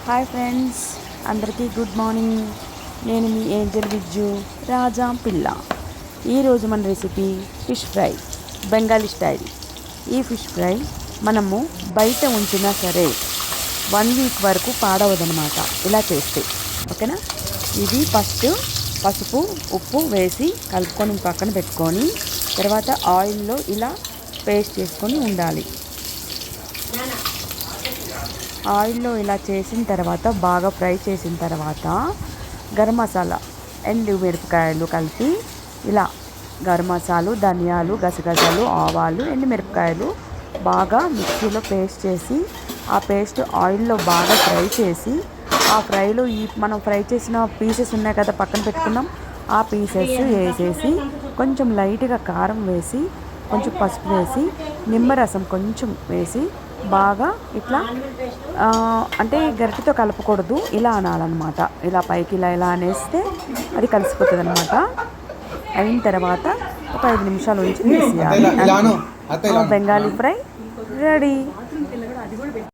Hi friends, అందరికీ good morning. నేను మీ Angel Vijju రాజా పిల్ల. ఈరోజు మన recipe fish fry, Bengali style. ఈ ఫిష్ ఫ్రై మనము బయట ఉంచినా సరే 1 వీక్ వరకు పాడవదనమాట ఇలా చేస్తే, ఓకేనా. ఇది ఫస్ట్ పసుపు ఉప్పు వేసి కలుపుకొని పక్కన పెట్టుకొని, తర్వాత ఆయిల్లో ఇలా పేస్ట్ చేసుకొని ఉండాలి. ఆయిల్లో ఇలా చేసిన తర్వాత బాగా ఫ్రై చేసిన తర్వాత గరం మసాలా, ఎండు మిరపకాయలు కలిపి ఇలా గరం మసాలు, ధనియాలు, గసగసాలు, ఆవాలు, ఎండుమిరపకాయలు బాగా మిక్సీలో పేస్ట్ చేసి, ఆ పేస్ట్ ఆయిల్లో బాగా ఫ్రై చేసి, ఆ ఫ్రైలో ఈ మనం ఫ్రై చేసిన పీసెస్ ఉన్నాయి కదా పక్కన పెట్టుకున్నాం, ఆ పీసెస్ వేసేసి కొంచెం లైట్గా కారం వేసి, కొంచెం పసుపు వేసి, నిమ్మరసం కొంచెం వేసి బాగా ఇట్లా అంటే గరిటెతో కలపకూడదు, ఇలా అనాలన్నమాట. ఇలా పైకి ఇలా అనేస్తే అది కలిసిపోతుంది అనమాట. అయిన తర్వాత ఒక 5 నిమిషాలు ఉంచి తీసేయాలి. Bengali fry ready.